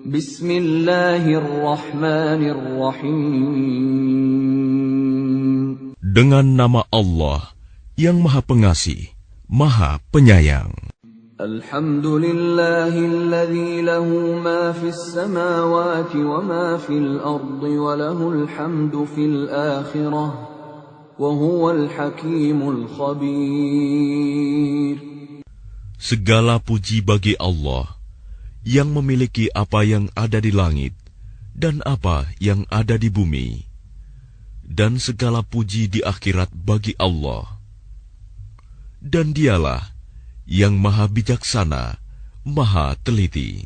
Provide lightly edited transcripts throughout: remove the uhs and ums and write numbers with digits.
Bismillahirrahmanirrahim. Dengan nama Allah yang Maha Pengasih, Maha Penyayang. Alhamdulillahilladzi lahu ma fis samawati wa ma fil ardi wa lahul hamdu fil akhirah wa huwal hakimul khabir. Segala puji bagi Allah yang memiliki apa yang ada di langit dan apa yang ada di bumi, dan segala puji di akhirat bagi Allah. Dan Dialah yang Maha Bijaksana, Maha Teliti.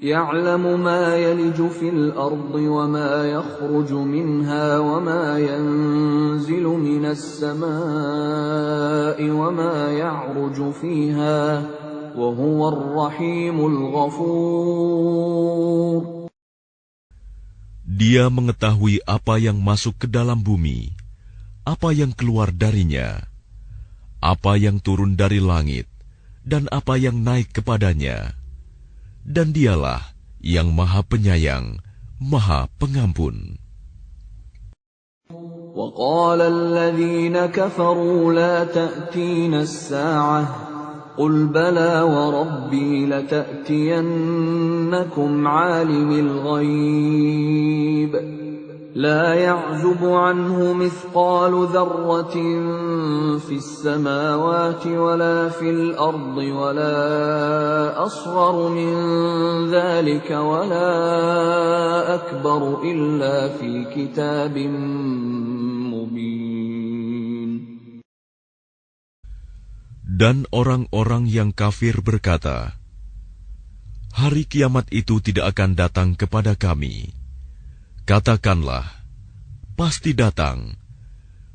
Ya'lamu ma yaliju fil ardi wa ma yakhruju minha wa ma yanzilu minas samaa'i wa ma ya'ruju fiha wa huwar rahimul ghafur. Dia mengetahui apa yang masuk ke dalam bumi, apa yang keluar darinya, apa yang turun dari langit, dan apa yang naik kepadanya. Dan Dialah yang Maha Penyayang, Maha Pengampun. وَقَالَ الَّذِينَ كَفَرُوا لَا تَأْتِينَا السَّاعَةُ قُلْ بَلَى وَرَبِّي لَتَأْتِيَنَّكُمْ عَالِمِ الْغَيْبِ لا يعزب عنه مثقال ذرة في السماوات ولا في الأرض ولا أصغر من ذلك ولا أكبر إلا في كتاب مبين. Dan orang-orang yang kafir berkata, hari kiamat itu tidak akan datang kepada kami. Katakanlah, pasti datang.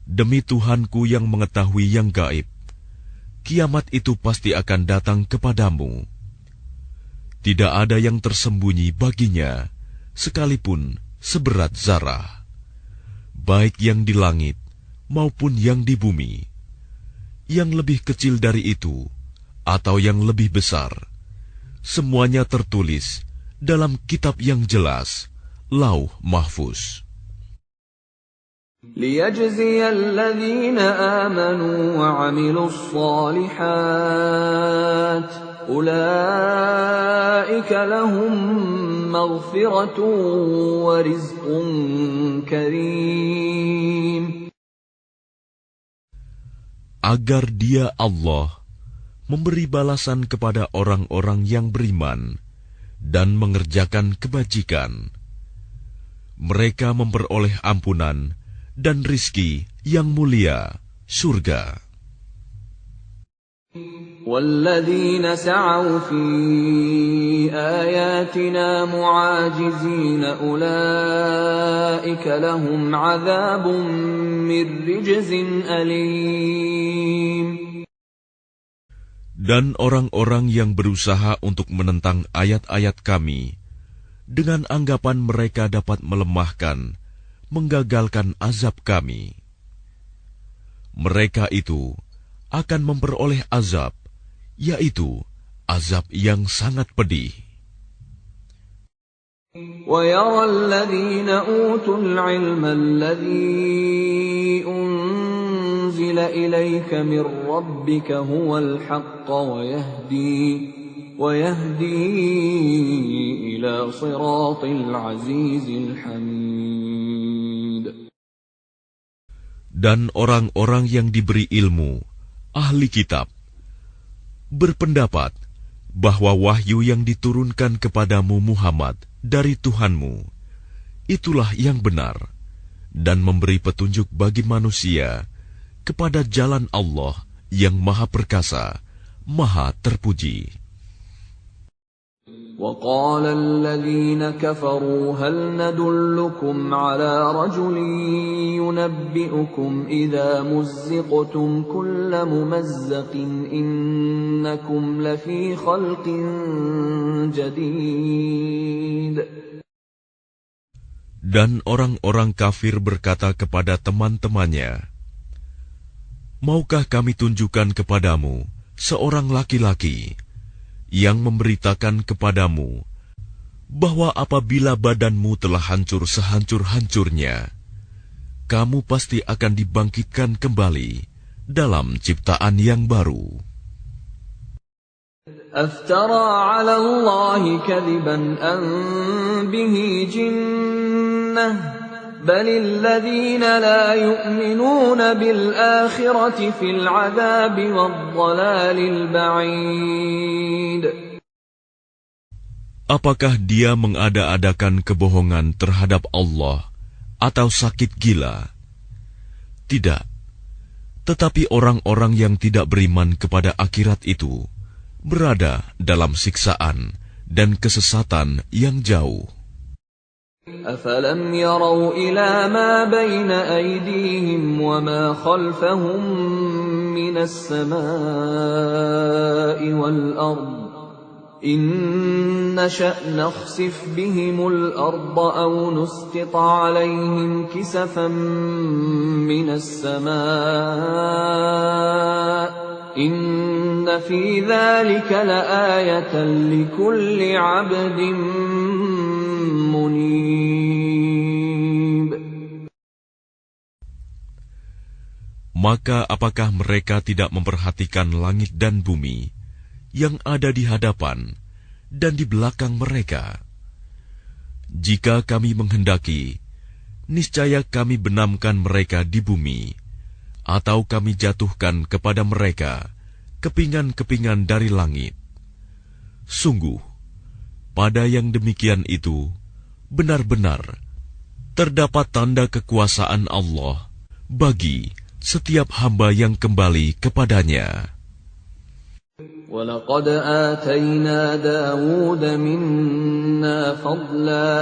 Demi Tuhanku yang mengetahui yang gaib, kiamat itu pasti akan datang kepadamu. Tidak ada yang tersembunyi baginya, sekalipun seberat zarah, baik yang di langit maupun yang di bumi, yang lebih kecil dari itu atau yang lebih besar. Semuanya tertulis dalam kitab yang jelas, Lauh Mahfuz. لِيَجْزِيَ الَّذِينَ آمَنُوا وَعَمِلُوا الصَّالِحَاتِ أُولَئِكَ لَهُم مَّغْفِرَةٌ وَرِزْقٌ كَرِيمٌ. Agar Dia Allah memberi balasan kepada orang-orang yang beriman dan mengerjakan kebajikan. Mereka memperoleh ampunan dan rizki yang mulia, surga. وَالَّذِينَ سَعَوْا فِي آيَاتِنَا مُعَاجِزِينَ أُولَئِكَ لَهُمْ عَذَابٌ مِّن رِّجْزٍ أَلِيمٌ. Dan orang-orang yang berusaha untuk menentang ayat-ayat kami, dengan anggapan mereka dapat melemahkan, menggagalkan azab kami, mereka itu akan memperoleh azab, yaitu azab yang sangat pedih. وَيَرَى الَّذِينَ أُوتُوا الْعِلْمَ الَّذِي أُنزِلَ إِلَيْكَ مِن رَّبِّكَ هُوَ الْحَقَّ وَيَهْدِي إِلَى صِرَاطِ الْعَزِيزِ الْحَمِيدِ. Dan orang-orang yang diberi ilmu, ahli kitab, berpendapat bahwa wahyu yang diturunkan kepadamu Muhammad dari Tuhanmu, itulah yang benar, dan memberi petunjuk bagi manusia kepada jalan Allah yang Maha Perkasa, Maha Terpuji. وَقَالَ الَّذِينَ كَفَرُوا هَلْ نَدُلُّكُمْ عَلَى رَجُلٍ يُنَبِّئُكُمْ إِذَا مُزِّقْتُمْ كُلَّ مُمَزَّقٍ إِنَّكُمْ لَفِي خَلْقٍ جَدِيدٍ. Dan orang-orang kafir berkata kepada teman-temannya, maukah kami tunjukkan kepadamu seorang laki-laki yang memberitakan kepadamu bahwa apabila badanmu telah hancur sehancur-hancurnya, kamu pasti akan dibangkitkan kembali dalam ciptaan yang baru. أفترى على الله كذبا أم به جنة بل الذين لا يؤمنون بالآخرة في العذاب والضلال البعيد. Apakah dia mengada-adakan kebohongan terhadap Allah atau sakit gila? Tidak. Tetapi orang-orang yang tidak beriman kepada akhirat itu berada dalam siksaan dan kesesatan yang jauh. أفلم يروا إلى ما بين أيديهم وما خلفهم من السماء والأرض إن نشأ نخسف بهم الأرض أو نسقط عليهم كسفا من السماء إن في ذلك لآية لكل عبد منيب. Maka apakah mereka tidak memperhatikan langit dan bumi yang ada di hadapan dan di belakang mereka? Jika kami menghendaki, niscaya kami benamkan mereka di bumi, atau kami jatuhkan kepada mereka kepingan-kepingan dari langit. Sungguh, pada yang demikian itu, benar-benar terdapat tanda kekuasaan Allah bagi setiap hamba yang kembali kepadanya. وَلَقَدْ آتَيْنَا دَاوُودَ مِنَّا فَضْلًا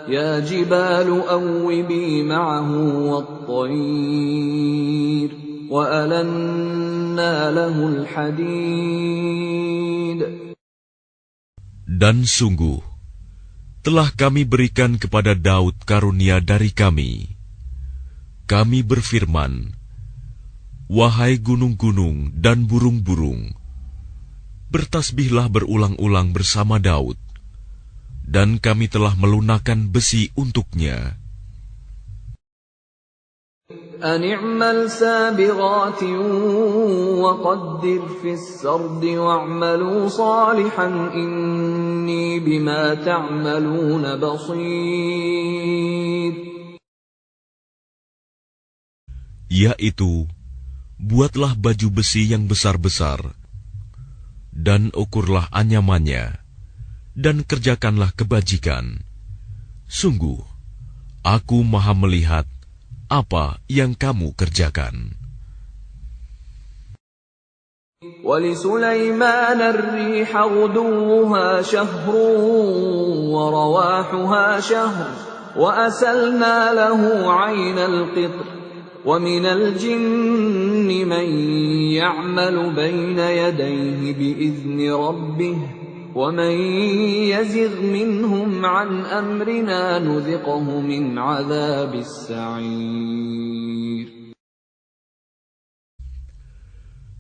يَا جِبَالُ أَوِّبِي مَعَهُ وَالطَّيْرَ وَأَلَنَّا لَهُ الْحَدِيدَ. Dan sungguh, telah kami berikan kepada Daud karunia dari kami. Kami berfirman, wahai gunung-gunung dan burung-burung, bertasbihlah berulang-ulang bersama Daud, dan kami telah melunakkan besi untuknya. أن اعمل سابغات وقدر في السرد واعملوا صالحا إني بما تعملون بصير. Yaitu, buatlah baju besi yang besar-besar, dan ukurlah anyamannya, dan kerjakanlah kebajikan. Sungguh, aku maha melihat apa yang kamu kerjakan. وَلِسُلَيْمَانَ الرِّيحَ غُدُوُّهَا شَهْرٌ وَرَوَاحُهَا شَهْرٌ وَأَسَلْنَا لَهُ عَيْنَ الْقِطْرِ وَمِنَ الْجِنِّ مَن يَعْمَلُ بَيْنَ يَدَيْهِ بِإِذْنِ رَبِّهِ وَمَن يَزِغْ مِنْهُمْ عَنْ أَمْرِنَا نُذِقْهُ مِنْ عَذَابِ السَّعِيرِ.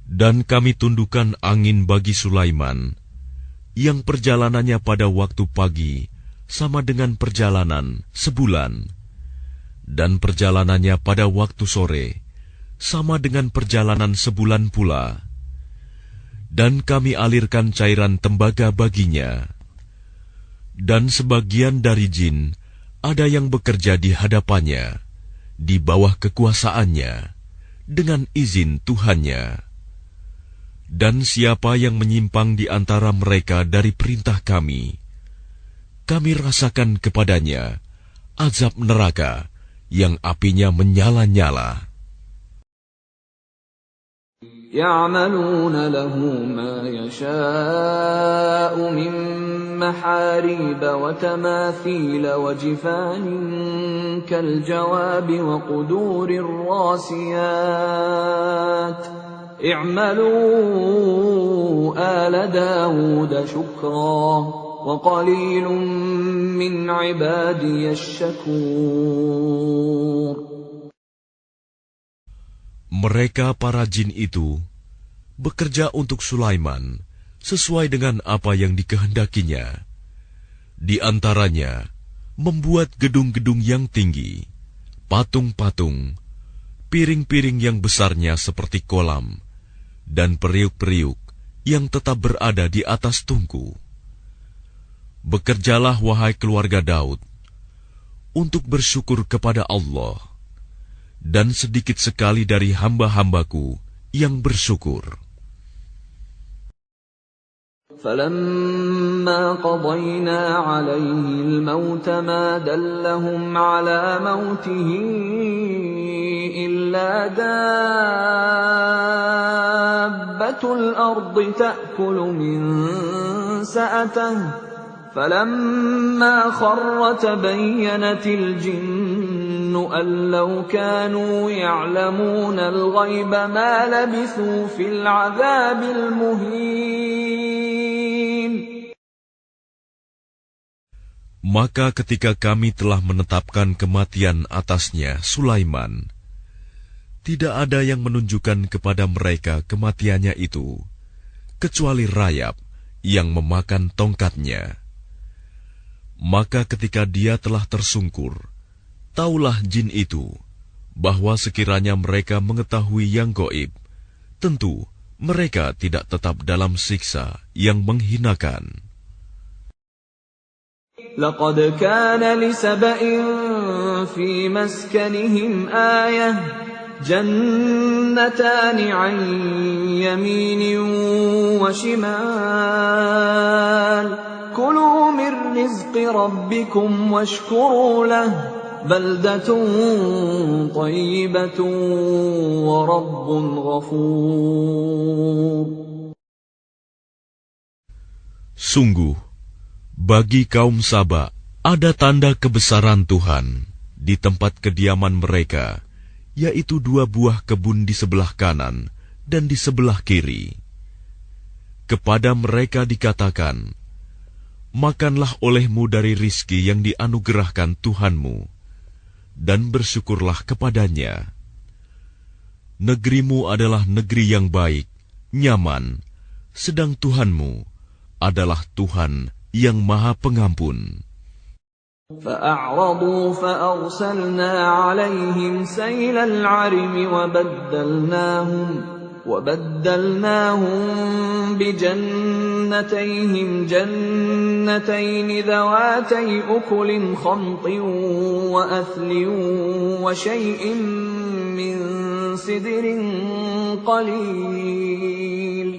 Dan kami tundukkan angin bagi Sulaiman, yang perjalanannya pada waktu pagi sama dengan perjalanan sebulan, dan perjalanannya pada waktu sore sama dengan perjalanan sebulan pula. Dan kami alirkan cairan tembaga baginya. Dan sebagian dari jin ada yang bekerja di hadapannya, di bawah kekuasaannya, dengan izin Tuhannya. Dan siapa yang menyimpang di antara mereka dari perintah kami, kami rasakan kepadanya azab neraka yang apinya menyala-nyala. يَعْمَلُونَ لَهُ مَا يَشَاءُ مِن مَّحَارِيبَ وَتَمَاثِيلَ وَجِفَانٍ كَالْجَوَابِ وَقُدُورٍ رَّاسِيَاتٍ اعْمَلُوا آلَ دَاوُودَ شُكْرًا وَقَلِيلٌ مِّنْ عِبَادِيَ الشَّكُورُ. Mereka para jin itu bekerja untuk Sulaiman sesuai dengan apa yang dikehendakinya, Di antaranya, membuat gedung-gedung yang tinggi, patung-patung, piring-piring yang besarnya seperti kolam, dan periuk-periuk yang tetap berada di atas tungku. Bekerjalah, wahai keluarga Daud, untuk bersyukur kepada Allah, dan sedikit sekali dari hamba-hambaku yang bersyukur. فَلَمَّا قَضَيْنَا عَلَيْهِ الْمَوْتَ مَا دَلَّهُمْ عَلَى مَوْتِهِ إِلَّا دَابَّةُ الْأَرْضِ تَأْكُلُ مِنْ سَأَتَهُ فَلَمَّا خَرَّ تَبَيَّنَتِ الْجِنُّ أَنْ لَوْ كَانُوا يَعْلَمُونَ الْغَيْبَ مَا لَبِثُوا فِي الْعَذَابِ الْمُهِينِ. Maka ketika kami telah menetapkan kematian atasnya, Sulaiman, tidak ada yang menunjukkan kepada mereka kematiannya itu, kecuali rayap yang memakan tongkatnya. Maka ketika dia telah tersungkur, taulah jin itu, bahwa sekiranya mereka mengetahui yang gaib, tentu mereka tidak tetap dalam siksa yang menghinakan. لَقَدْ كَانَ لِسَبَإٍ فِي مَسْكَنِهِمْ آيَةٌ جَنَّتَانِ عَنْ يَمِينٍ وَشِمَالٍ كُلُوا مِنْ رِزْقِ رَبِّكُمْ وَاشْكُرُوا لَهُ بَلْدَةٌ طَيِّبَةٌ وَرَبٌّ غَفُورٌ. Sungguh, bagi kaum Saba ada tanda kebesaran Tuhan di tempat kediaman mereka, yaitu 2 buah kebun di sebelah kanan dan di sebelah kiri. Kepada mereka dikatakan, makanlah olehmu dari rizki yang dianugerahkan Tuhanmu, dan bersyukurlah kepadanya. Negerimu adalah negeri yang baik, nyaman, sedang Tuhanmu adalah Tuhan yang Maha Pengampun. فَأَعْرَضُوا فَأَرْسَلْنَا عَلَيْهِمْ سَيْلَ الْعَرِمِ وَبَدَّلْنَاهُمْ بِجَنَّتَيْهِمْ جَنَّتَيْنِ ذَوَاتَيْ أُكُلٍ خَمْطٍ وَأَثْلٍ وَشَيْءٍ مِّن سِدْرٍ قَلِيلٍ.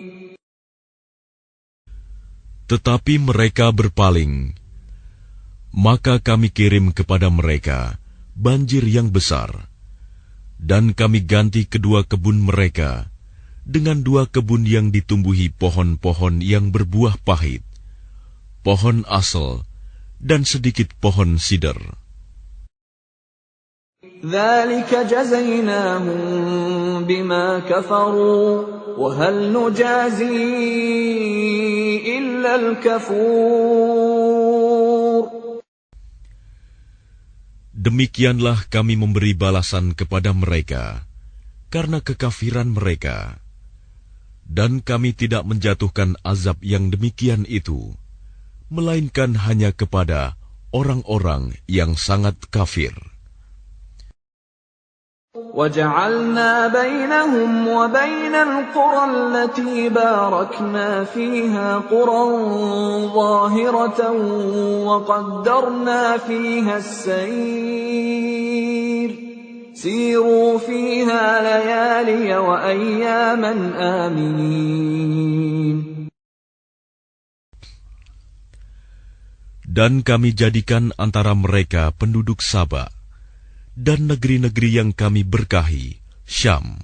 Tetapi mereka berpaling, maka kami kirim kepada mereka banjir yang besar, dan kami ganti kedua kebun mereka dengan 2 kebun yang ditumbuhi pohon-pohon yang berbuah pahit, pohon asel, dan sedikit pohon sider. ذَلِكَ جَزَيْنَاهُمْ بِمَا كَفَرُوا وَهَلْ نُجَازِي إِلَّا الْكَفُورَ. Demikianlah kami memberi balasan kepada mereka karena kekafiran mereka, dan kami tidak menjatuhkan azab yang demikian itu, melainkan hanya kepada orang-orang yang sangat kafir. وَجَعَلْنَا بَيْنَهُمْ وَبَيْنَ الْقُرَى الَّتِي بَارَكْنَا فِيهَا قُرًى ظَاهِرَةً وَقَدَّرْنَا فِيهَا السَّيْرَ سِيرُوا فِيهَا لَيَالِيَ وَأَيَّامًا آمِنِينَ. Dan kami jadikan antara mereka penduduk Saba dan negeri-negeri yang kami berkahi, Syam,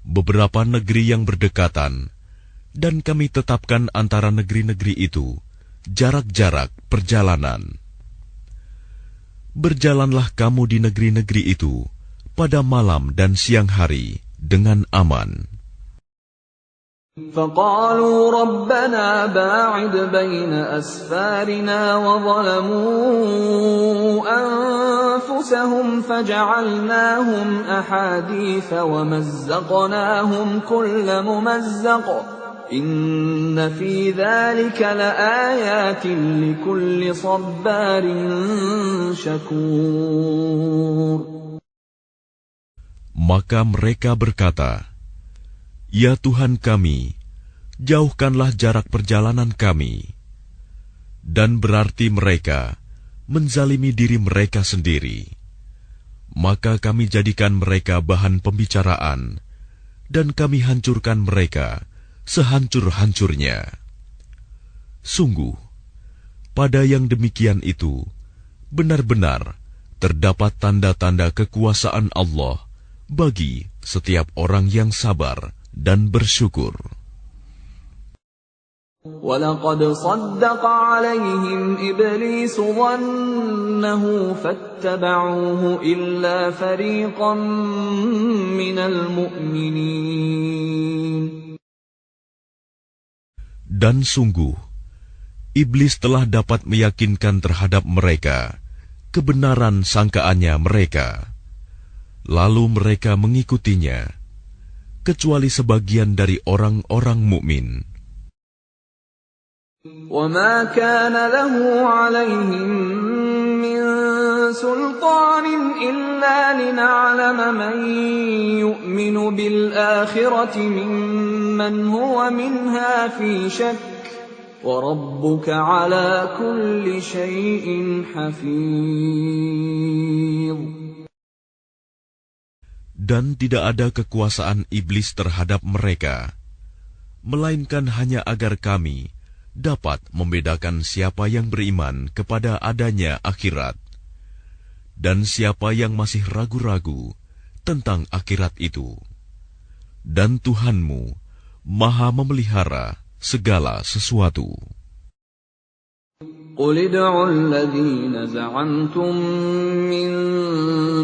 beberapa negeri yang berdekatan, dan kami tetapkan antara negeri-negeri itu jarak-jarak perjalanan. Berjalanlah kamu di negeri-negeri itu pada malam dan siang hari dengan aman. فَقَالُوا رَبَّنَا بَاعِدْ بَيْنَ أَسْفَارِنَا وَظَلَمُوا أَنفُسَهُمْ فَجَعَلْنَاهُمْ أَحَادِيثَ وَمَزَّقْنَاهُمْ كُلَّ مُمَزَّقٍ إن في ذلك لآيات لكل صبار شكور. Maka mereka berkata, "Ya Tuhan kami, jauhkanlah jarak perjalanan kami." Dan berarti mereka menzalimi diri mereka sendiri. Maka kami jadikan mereka bahan pembicaraan, dan kami hancurkan mereka sehancur-hancurnya. Sungguh, pada yang demikian itu, benar-benar terdapat tanda-tanda kekuasaan Allah bagi setiap orang yang sabar dan bersyukur. وَلَقَدْ صَدَّقَ عَلَيْهِمْ إِبْلِيسُ ظَنَّهُ فَاتَّبَعُوهُ إِلَّا فَرِيقًا مِّنَ الْمُؤْمِنِينَ. Dan sungguh, iblis telah dapat meyakinkan terhadap mereka kebenaran sangkaannya mereka. Lalu mereka mengikutinya, kecuali sebagian dari orang-orang mukmin. وَمَا كَانَ لَهُ عَلَيْهِمْ مِنْ سُلْطَانٍ إِلَّا لِنَعْلَمَ مَنْ يُؤْمِنُ بِالْآخِرَةِ مِمَّنْ هُوَ مِنْهَا فِي شَكٍّ وَرَبُّكَ عَلَى كُلِّ شَيْءٍ حَفِيظٌ. Dan tidak ada kekuasaan iblis terhadap mereka, melainkan hanya agar kami dapat membedakan siapa yang beriman kepada adanya akhirat, dan siapa yang masih ragu-ragu tentang akhirat itu. Dan Tuhanmu Maha memelihara segala sesuatu. قُلِ ادْعُوا الَّذِينَ زَعَمْتُم مِّن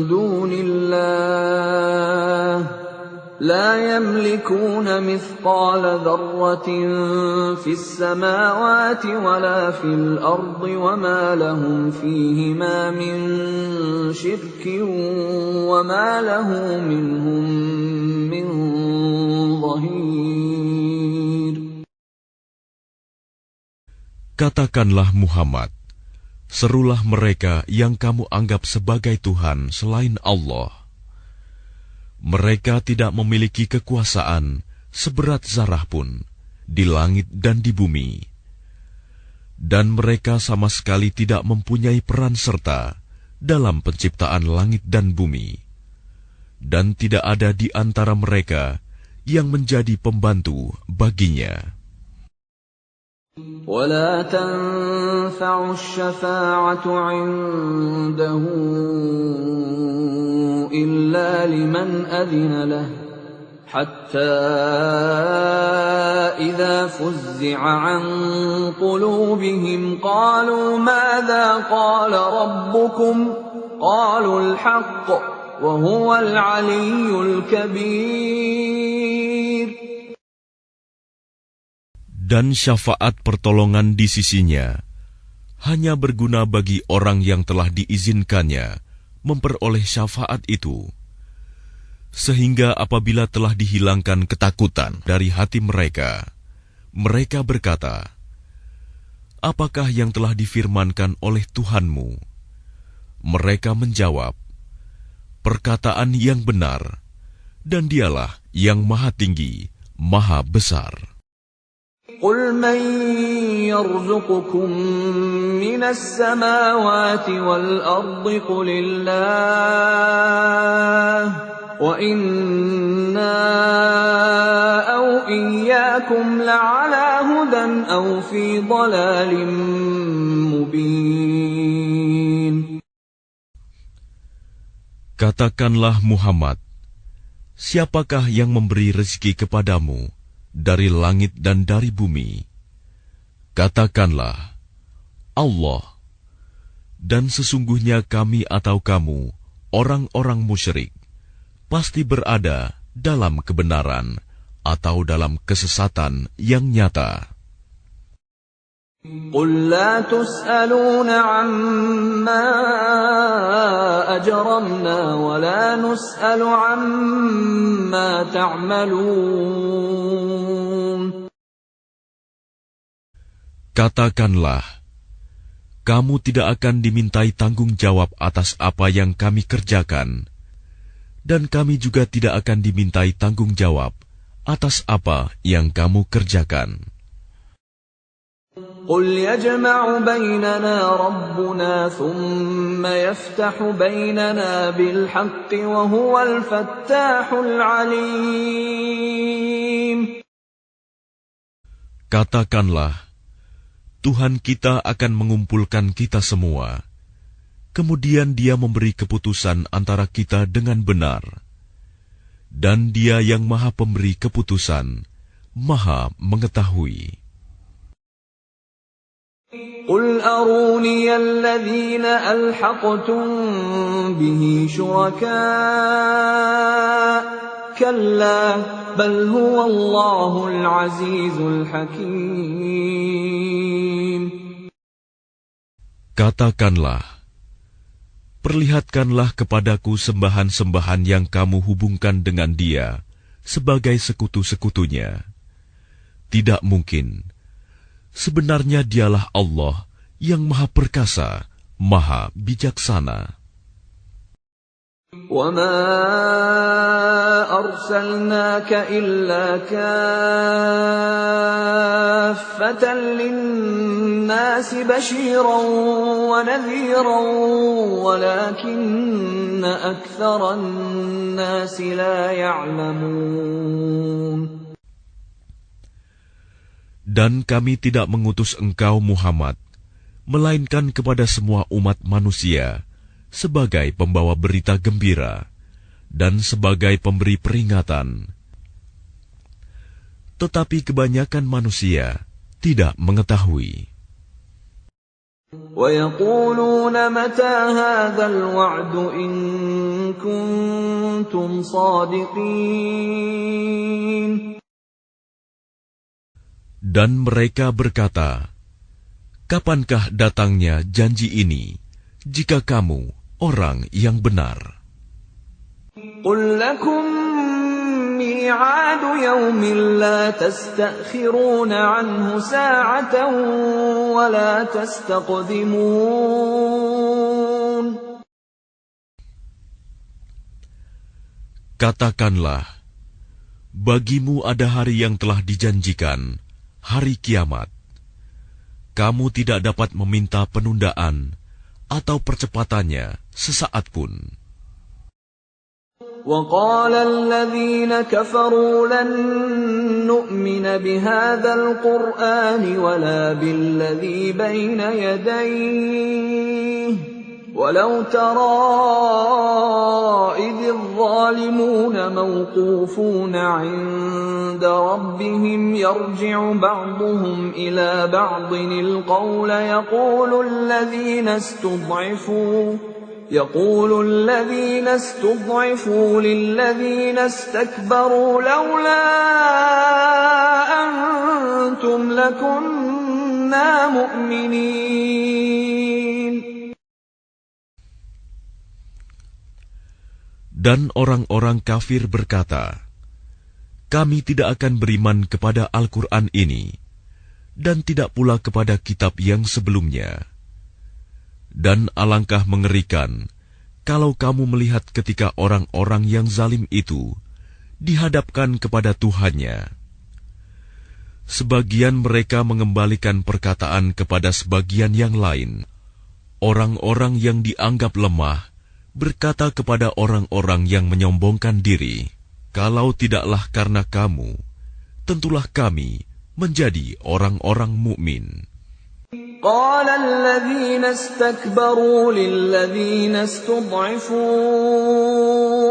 دُونِ اللَّهِ لَا يَمْلِكُونَ مِثْقَالَ ذَرَّةٍ فِي السَّمَاوَاتِ وَلَا فِي الْأَرْضِ وَمَا لَهُمْ فِيهِمَا مِن شِرْكٍ وَمَا لَهُ مِنْهُم مِّن ظَهِيرٍ. Katakanlah Muhammad, serulah mereka yang kamu anggap sebagai Tuhan selain Allah. Mereka tidak memiliki kekuasaan seberat zarah pun di langit dan di bumi. Dan mereka sama sekali tidak mempunyai peran serta dalam penciptaan langit dan bumi. Dan tidak ada di antara mereka yang menjadi pembantu baginya. وَلَا تَنفَعُ الشَّفَاعَةُ عِندَهُ إِلَّا لِمَنْ أَذِنَ لَهُ حَتَّى إِذَا فُزِّعَ عَنْ قُلُوبِهِمْ قَالُوا مَاذَا قَالَ رَبُّكُمْ قَالُوا الْحَقَّ وَهُوَ الْعَلِيُّ الْكَبِيرُ. Dan syafaat pertolongan di sisinya hanya berguna bagi orang yang telah diizinkannya memperoleh syafaat itu, sehingga apabila telah dihilangkan ketakutan dari hati mereka, mereka berkata, "Apakah yang telah difirmankan oleh Tuhanmu?" Mereka menjawab, "Perkataan yang benar, dan Dialah yang Maha Tinggi, Maha Besar." قُلْ مَنْ يَرْزُقُكُمْ مِنَ السَّمَاوَاتِ وَالْأَرْضِ قُلِ اللَّهُ وَإِنَّا أَوْ إِيَّاكُمْ لَعَلَى هُدًى أَوْ فِي ضَلَالٍ مُبِينٍ. Katakanlah Muhammad, siapakah yang memberi rezeki kepadamu dari langit dan dari bumi? Katakanlah, Allah. Dan sesungguhnya kami atau kamu, orang-orang musyrik, pasti berada dalam kebenaran atau dalam kesesatan yang nyata. قُلْ لَا تُسْأَلُونَ عَمَّا أَجْرَمْنَا وَلَا نُسْأَلُ عَمَّا تَعْمَلُونَ. Katakanlah, kamu tidak akan dimintai tanggung jawab atas apa yang kami kerjakan, dan kami juga tidak akan dimintai tanggung jawab atas apa yang kamu kerjakan. قل يجمع بيننا ربنا ثم يفتح بيننا بالحق وهو الفتاح العليم. Katakanlah, Tuhan kita akan mengumpulkan kita semua. Kemudian Dia memberi keputusan antara kita dengan benar. Dan Dia yang Maha Pemberi keputusan, Maha Mengetahui. قل أروني الذين ألحقتم به شركاء كلا بل هو الله العزيز الحكيم. Katakanlah, perlihatkanlah kepadaku sembahan-sembahan yang kamu hubungkan dengan Dia sebagai sekutu-sekutunya. Tidak mungkin. Sebenarnya Dialah Allah yang Maha Perkasa, Maha Bijaksana. وَمَا أَرْسَلْنَاكَ إِلَّا كَافَّةً لِلنَّاسِ بَشِيرًا وَنَذِيرًا وَلَكِنَّ أَكْثَرَ النَّاسِ لَا يَعْلَمُونَ. Dan kami tidak mengutus engkau Muhammad, melainkan kepada semua umat manusia, sebagai pembawa berita gembira, dan sebagai pemberi peringatan. Tetapi kebanyakan manusia tidak mengetahui. وَيَقُولُونَ مَتَى هَذَا الْوَعْدُ إِن كُنتُمْ صَادِقِينَ. Dan mereka berkata, kapankah datangnya janji ini, jika kamu orang yang benar? قُلْ لَكُمْ مِيعَادُ يَوْمٍ لَا تَسْتَأْخِرُونَ عَنْهُ سَاعَةً وَلَا تَسْتَقْدِمُونَ. Katakanlah, bagimu ada hari yang telah dijanjikan, hari kiamat. Kamu tidak dapat meminta penundaan atau percepatannya sesaat pun. وَقَالَ الَّذِينَ كَفَرُوا لَن نُّؤْمِنَ بِهَذَا الْقُرْآنِ وَلَا بِالَّذِي بَيْنَ يَدَيْهِ وَلَوْ تَرَىٰ إِذِ الظَّالِمُونَ موقوفون عند ربهم يرجع بعضهم إلى بعض القول يقول الذين استضعفوا للذين استكبروا لولا أنتم لكنا مؤمنين. Dan orang-orang kafir berkata, kami tidak akan beriman kepada Al-Quran ini, dan tidak pula kepada kitab yang sebelumnya. Dan alangkah mengerikan, kalau kamu melihat ketika orang-orang yang zalim itu dihadapkan kepada Tuhannya. Sebagian mereka mengembalikan perkataan kepada sebagian yang lain. Orang-orang yang dianggap lemah berkata kepada orang-orang yang menyombongkan diri, kalau tidaklah karena kamu, tentulah kami menjadi orang-orang mukmin. قال الذين استكبروا للذين استضعفوا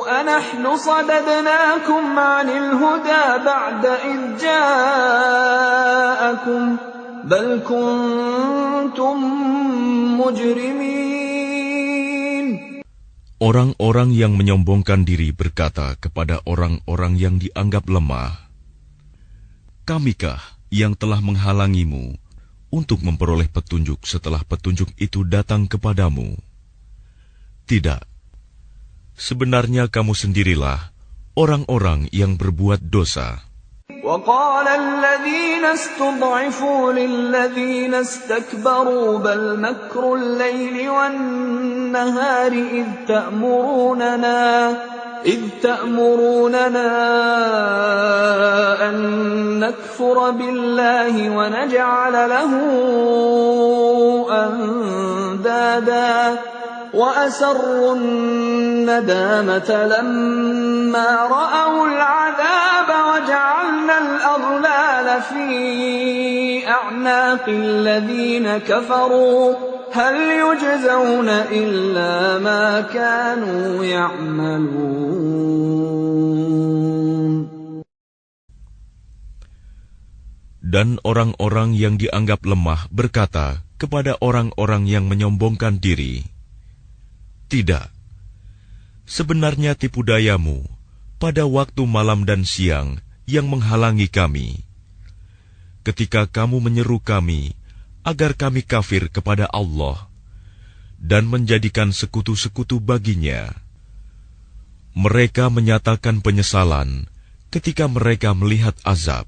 أنحن صددناكم عن الهدى بعد إذ جاءكم بل كنتم مجرمين. Orang-orang yang menyombongkan diri berkata kepada orang-orang yang dianggap lemah, kamikah yang telah menghalangimu untuk memperoleh petunjuk setelah petunjuk itu datang kepadamu? Tidak. Sebenarnya kamu sendirilah orang-orang yang berbuat dosa. وقال الذين استضعفوا للذين استكبروا بل مكر الليل والنهار إذ تأمروننا أن نكفر بالله ونجعل له أندادا وأسروا الندامة لما رأوا العذاب وجعلنا الأغلال في أعناق الذين كفروا هل يجزون إلا ما كانوا يعملون. Dan orang-orang yang dianggap lemah berkata kepada orang-orang yang menyombongkan diri, "Tidak, sebenarnya tipu dayamu pada waktu malam dan siang yang menghalangi kami. Ketika kamu menyeru kami agar kami kafir kepada Allah dan menjadikan sekutu-sekutu baginya, mereka menyatakan penyesalan ketika mereka melihat azab.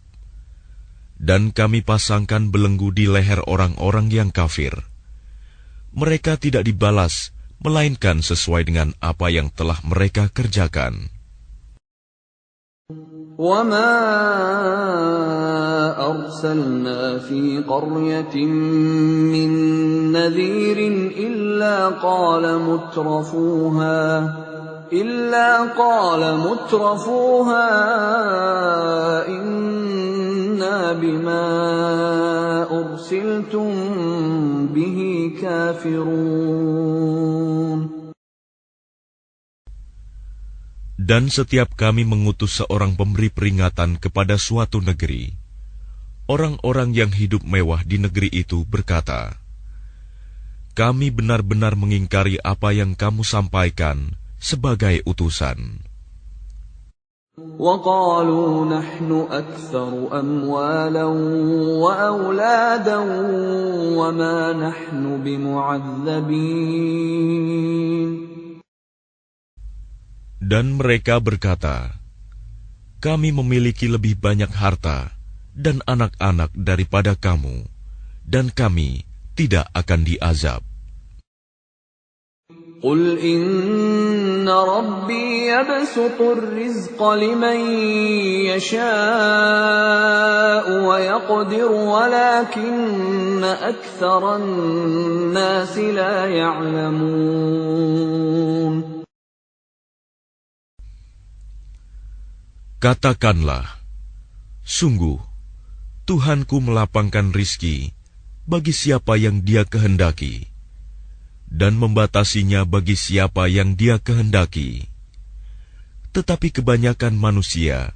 Dan kami pasangkan belenggu di leher orang-orang yang kafir. Mereka tidak dibalas, melainkan sesuai dengan apa yang telah mereka kerjakan." وَمَا أَرْسَلْنَا فِي قَرْيَةٍ مِّن نَّذِيرٍ إِلَّا قَالَ مُتْرَفُوهَا إِنَّا بِمَا أُرْسِلْتُم بِهِ كَافِرُونَ. Dan setiap kami mengutus seorang pemberi peringatan kepada suatu negeri, orang-orang yang hidup mewah di negeri itu berkata, "Kami benar-benar mengingkari apa yang kamu sampaikan sebagai utusan." وَقَالُوا نَحْنُ أَكْثَرُ أَمْوَالًا وَأَوْلَادًا وَمَا نَحْنُ بِمُعَذَّبِينَ. Dan mereka berkata, "Kami memiliki lebih banyak harta dan anak-anak daripada kamu, dan kami tidak akan diazab." قُلْ إِنَّ رَبِّي يَبْسُطُ الرِّزْقَ لِمَن يَشَاءُ وَيَقْدِرُ وَلَكِنَّ أَكْثَرَ النَّاسِ لَا يَعْلَمُونَ. Katakanlah, sungguh, Tuhanku melapangkan rizki bagi siapa yang Dia kehendaki, dan membatasinya bagi siapa yang Dia kehendaki. Tetapi kebanyakan manusia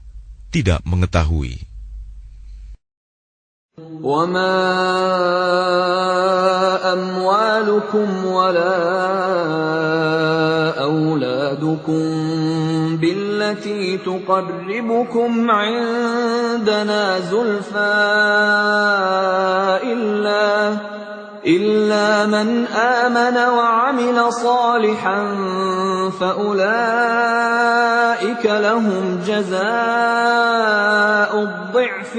tidak mengetahui. وَمَا أَمْوَالُكُمْ وَلَا أَوْلَادُكُمْ بِالَّتِي تُقَرِّبُكُمْ عِندَنَا زُلْفَىٰ إِلَّا مَنْ آمَنَ وَعَمِلَ صَالِحًا فَأُولَٰئِكَ لَهُمْ جَزَاءُ الضِّعْفِ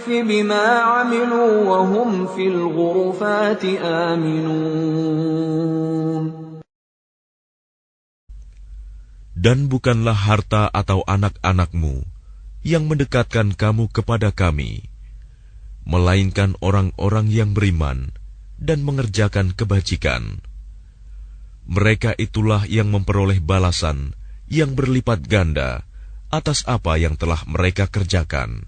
بِمَا عَمِلُوا وَهُمْ فِي الْغُرُفَاتِ آمِنُونَ. Dan bukanlah harta atau anak-anakmu yang mendekatkan kamu kepada kami, melainkan orang-orang yang beriman dan mengerjakan kebajikan. Mereka itulah yang memperoleh balasan yang berlipat ganda atas apa yang telah mereka kerjakan.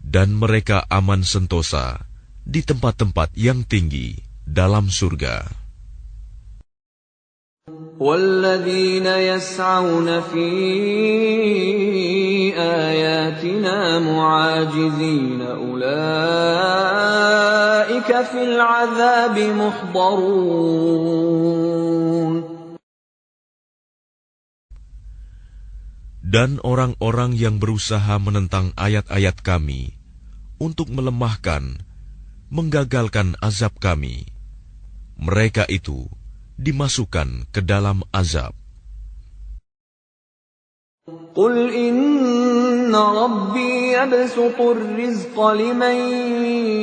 Dan mereka aman sentosa di tempat-tempat yang tinggi dalam surga. وَالَّذِينَ يَسْعَوْنَ فِي آيَاتِنَا مُعَاجِزِينَ أُولَٰئِكَ فِي الْعَذَابِ مُحْضَرُونَ. Dan orang-orang yang berusaha menentang ayat-ayat kami untuk melemahkan, menggagalkan azab kami, mereka itu dimasukkan ke dalam azab. Qul inna rabbi yabsutur rizqa liman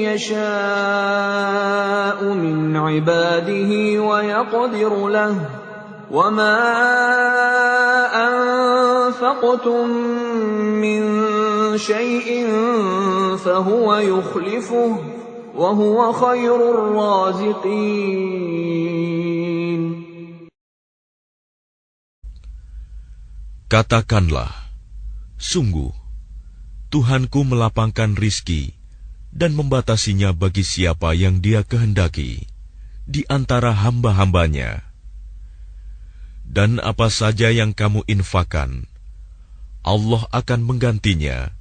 yasha'u min ibadihi wa yaqdiru lahu wa ma anfaqtum min shay'in fahuwa yukhlifuhu wa huwa khairur raziqin. Katakanlah, sungguh, Tuhanku melapangkan rizki dan membatasinya bagi siapa yang Dia kehendaki di antara hamba-hambanya. Dan apa saja yang kamu infakkan, Allah akan menggantinya,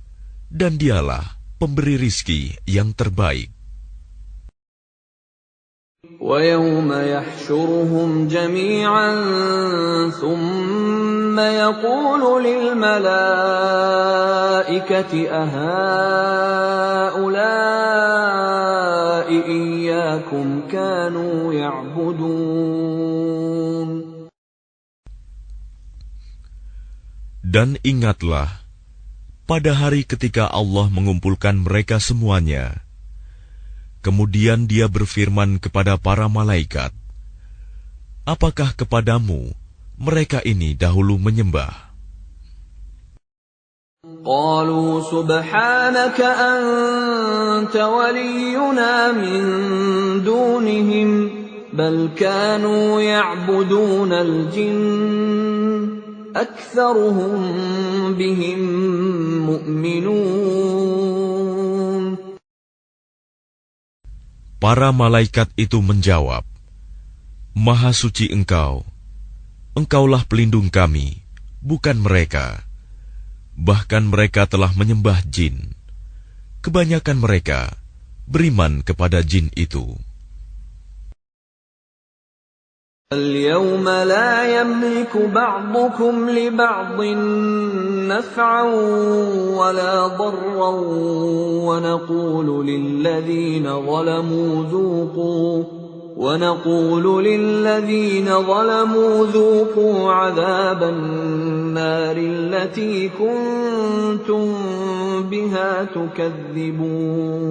dan Dialah pemberi rizki yang terbaik. وَيَوْمَ يَحْشُرُهُمْ جَمِيعًا ثُمَّ يَقُولُ لِلْمَلَائِكَةِ أَهَؤُلَاءِ إِيَّاكُمْ كَانُوا يَعْبُدُونَ. Dan ingatlah, pada hari ketika Allah mengumpulkan mereka semuanya, kemudian Dia berfirman kepada para malaikat, apakah kepadamu mereka ini dahulu menyembah? قالوا سبحانك أنت ولينا من دونهم بل كانوا يعبدون الجن أكثرهم بهم مؤمنون. Para malaikat itu menjawab, Maha suci Engkau, Engkaulah pelindung kami, bukan mereka. Bahkan mereka telah menyembah jin. Kebanyakan mereka beriman kepada jin itu. اليوم لا يملك بعضكم لبعض نفعا ولا ضرا ونقول للذين ظلموا ذوقوا عذاب النار التي كنتم بها تكذبون.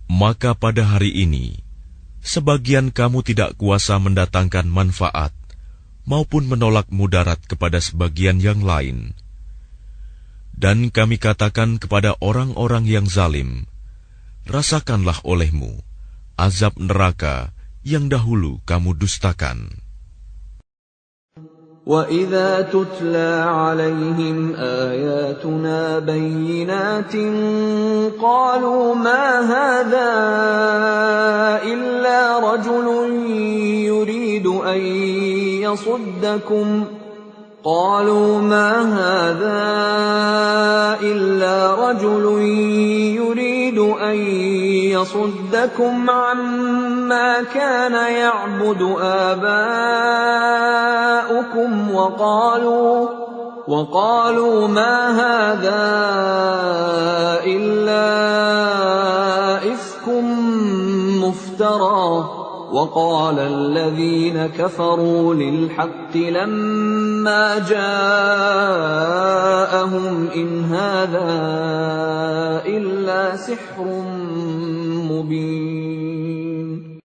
Maka pada hari ini, sebagian kamu tidak kuasa mendatangkan manfaat, maupun menolak mudarat kepada sebagian yang lain. Dan kami katakan kepada orang-orang yang zalim, rasakanlah olehmu azab neraka yang dahulu kamu dustakan. وَإِذَا تُتْلَى عَلَيْهِمْ آيَاتُنَا بَيِّنَاتٍ قَالُوا مَا هَذَا إِلَّا رَجُلٌ يُرِيدُ أَن يَصُدَّكُمْ عَمَّا كَانَ يَعْبُدُ آبَاؤُكُمْ وَقَالُوا مَا هَذَا إِلَّا إِفْكٌ مُفْتَرًى وَقَالَ الَّذِينَ كَفَرُوا لِلْحَقِّ لَمَّا جَاءَهُمْ إِنْ هَذَا إِلَّا سِحْرٌ مُبِينٌ.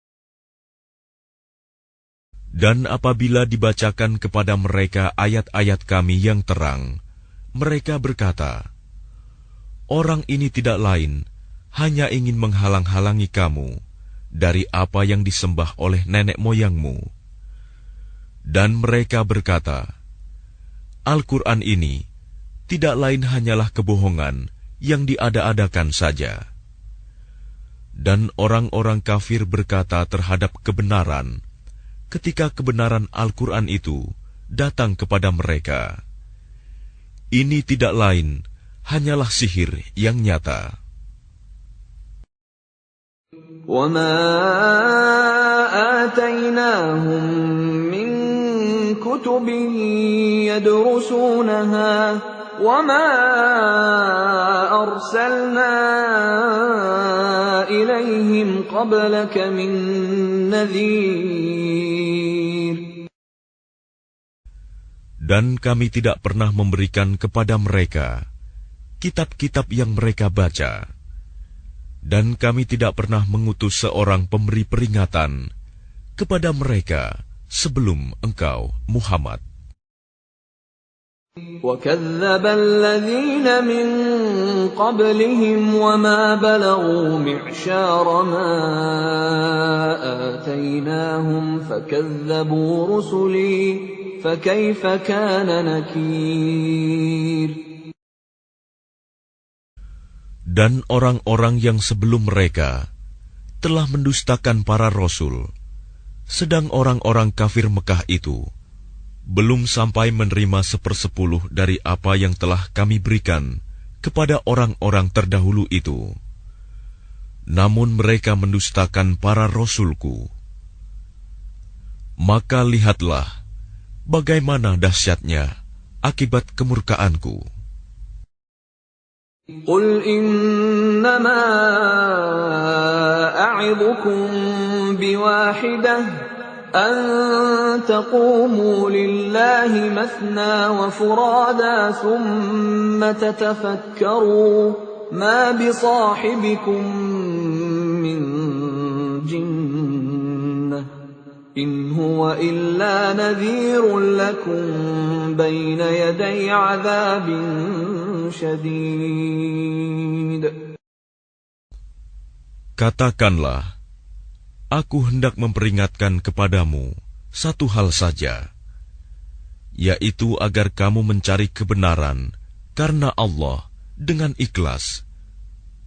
Dan apabila dibacakan kepada mereka ayat-ayat kami yang terang, mereka berkata, orang ini tidak lain, hanya ingin menghalang-halangi kamu dari apa yang disembah oleh nenek moyangmu. Dan mereka berkata, Al-Quran ini tidak lain hanyalah kebohongan yang diada-adakan saja. Dan orang-orang kafir berkata terhadap kebenaran, ketika kebenaran Al-Quran itu datang kepada mereka, ini tidak lain hanyalah sihir yang nyata. وَمَا آتَيْنَاهُمْ مِنْ كُتُبٍ يَدْرُسُونَهَا وَمَا أَرْسَلْنَا إِلَيْهِمْ قَبْلَكَ مِن نَّذِيرٍ. Dan kami tidak pernah memberikan kepada mereka kitab-kitab yang mereka baca, dan kami tidak pernah mengutus seorang pemberi peringatan kepada mereka sebelum engkau, Muhammad. وَكَذَّبَ الَّذِينَ مِن قَبْلِهِمْ وَمَا بَلَغُوا مِعْشَارَ مَا آتَيْنَاهُمْ فَكَذَّبُوا رُسُلِي فَكَيْفَ كَانَ نَكِيرِ. Dan orang-orang yang sebelum mereka telah mendustakan para rasul, sedang orang-orang kafir Mekah itu belum sampai menerima 1/10 dari apa yang telah kami berikan kepada orang-orang terdahulu itu. Namun mereka mendustakan para rasulku. Maka lihatlah bagaimana dahsyatnya akibat kemurkaanku. قُلْ إِنَّمَا أَعِظُكُم بِوَاحِدَةٍ أَن تَقُومُوا لِلَّهِ مَثْنَىٰ وَفُرَادَىٰ ثُمَّ تَتَفَكَّرُوا مَا بِصَاحِبِكُم مِّن جِنَّةٍ إِنْ هُوَ إِلَّا نَذِيرٌ لَّكُم بَيْنَ يَدَيْ عَذَابٍ شَدِيدٍ. Katakanlah, aku hendak memperingatkan kepadamu satu hal saja, yaitu agar kamu mencari kebenaran karena Allah dengan ikhlas,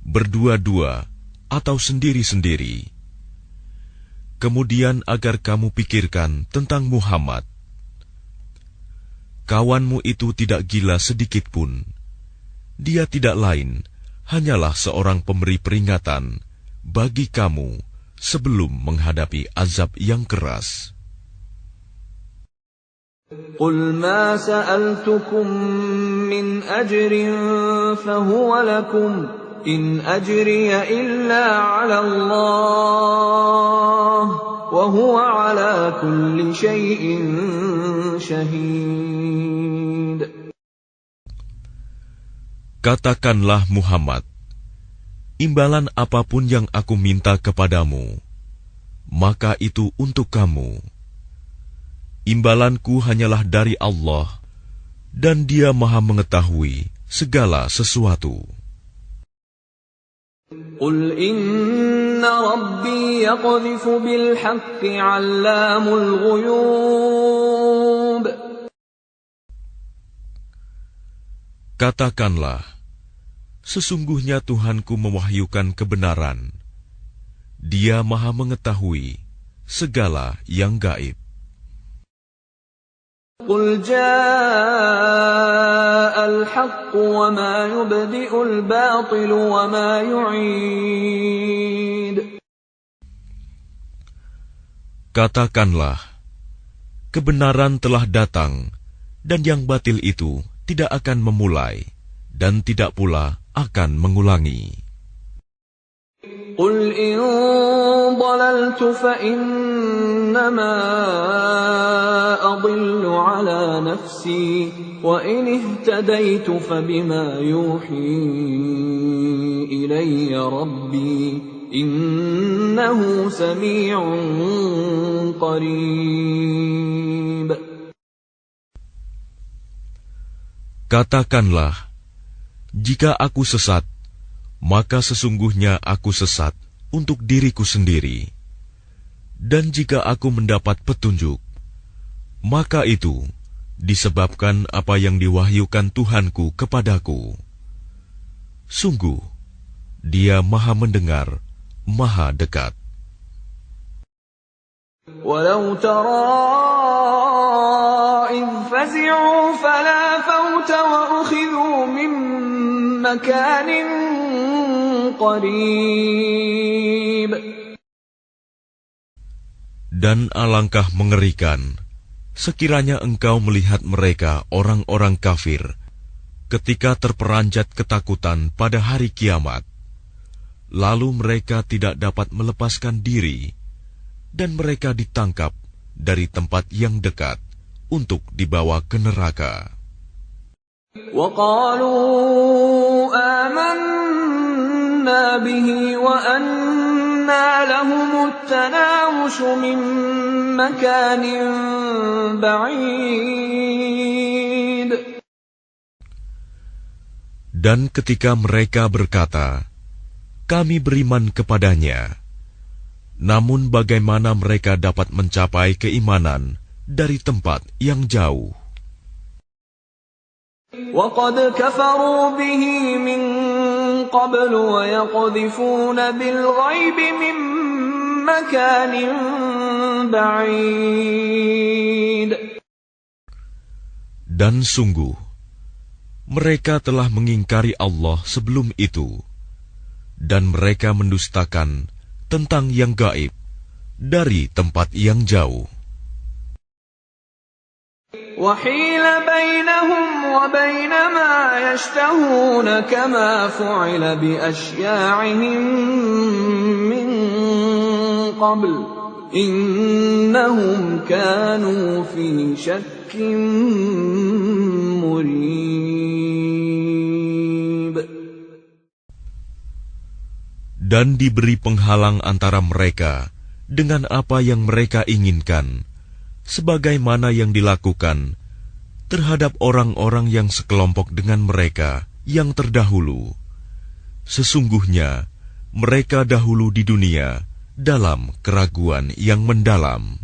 berdua-dua atau sendiri-sendiri. Kemudian agar kamu pikirkan tentang Muhammad. Kawanmu itu tidak gila sedikit pun. Dia tidak lain, hanyalah seorang pemberi peringatan bagi kamu sebelum menghadapi azab yang keras. قُلْ مَا سَأَلْتُكُم مِّنْ أَجْرٍ فَهُوَ لَكُمْ إِنْ أَجْرِيَ إِلَّا عَلَى اللَّهِ وَهُوَ عَلَى كُلِّ شَيْءٍ شَهِيدٌ. Katakanlah Muhammad, imbalan apapun yang aku minta kepadamu, maka itu untuk kamu. Imbalanku hanyalah dari Allah, dan Dia Maha mengetahui segala sesuatu. قُلْ إِنَّ رَبِّي يَقْذِفُ بِالْحَقِّ عَلَّامُ الْغُيُوبِ. Katakanlah, sesungguhnya Tuhanku mewahyukan kebenaran. Dia Maha mengetahui segala yang gaib. قُلْ جَاءَ الْحَقُّ وَمَا يُبْدِئُ الْبَاطِلُ وَمَا يُعِيدُ. Katakanlah, kebenaran telah datang, dan yang batil itu tidak akan memulai, dan tidak pula akan mengulangi. قُلْ إِن ضَلَلْتُ فَإِنَّمَا أَضِلُّ عَلَى نَفْسِي وَإِنِ اهْتَدَيْتُ فَبِمَا يُوحِي إِلَيَّ رَبِّي إِنَّهُ سَمِيعٌ قَرِيبٌ. Katakanlah, jika aku sesat, maka sesungguhnya aku sesat untuk diriku sendiri. Dan jika aku mendapat petunjuk, maka itu disebabkan apa yang diwahyukan Tuhanku kepadaku. Sungguh, Dia Maha mendengar, Maha dekat. وَلَوْ تَرَىٰ إِذْ فَزِعُوا فَلَا فَوْتَ وَأُخِذُوا مِن مَّكَانٍ قَرِيبٍ. Dan alangkah mengerikan sekiranya engkau melihat mereka orang-orang kafir ketika terperanjat ketakutan pada hari kiamat, lalu mereka tidak dapat melepaskan diri, dan mereka ditangkap dari tempat yang dekat untuk dibawa ke neraka. وَقَالُوا آمَنَّا بِهِ وَأَنَّى لَهُمُ التَّنَاوُشُ مِنْ مَكَانٍ بَعِيدٍ. Dan ketika mereka berkata, kami beriman kepadanya, namun bagaimana mereka dapat mencapai keimanan dari tempat yang jauh? وَقَدْ كَفَرُوا بِهِ مِنْ قَبْلُ وَيَقْذِفُونَ بِالْغَيْبِ مِنْ مَكَانٍ بَعِيدٍ. Dan sungguh, mereka telah mengingkari Allah sebelum itu, dan mereka mendustakan tentang yang gaib dari tempat yang jauh. وَحِيلَ بَيْنَهُمْ وَبَيْنَ مَا يَشْتَهُونَ كَمَا فُعِلَ بِأَشْيَاعِهِمْ مِنْ قَبْلُ إِنَّهُمْ كَانُوا فِي شَكٍّ مُرِيبٍ. Dan diberi penghalang antara mereka dengan apa yang mereka inginkan, sebagaimana yang dilakukan terhadap orang-orang yang sekelompok dengan mereka yang terdahulu. Sesungguhnya mereka dahulu di dunia dalam keraguan yang mendalam.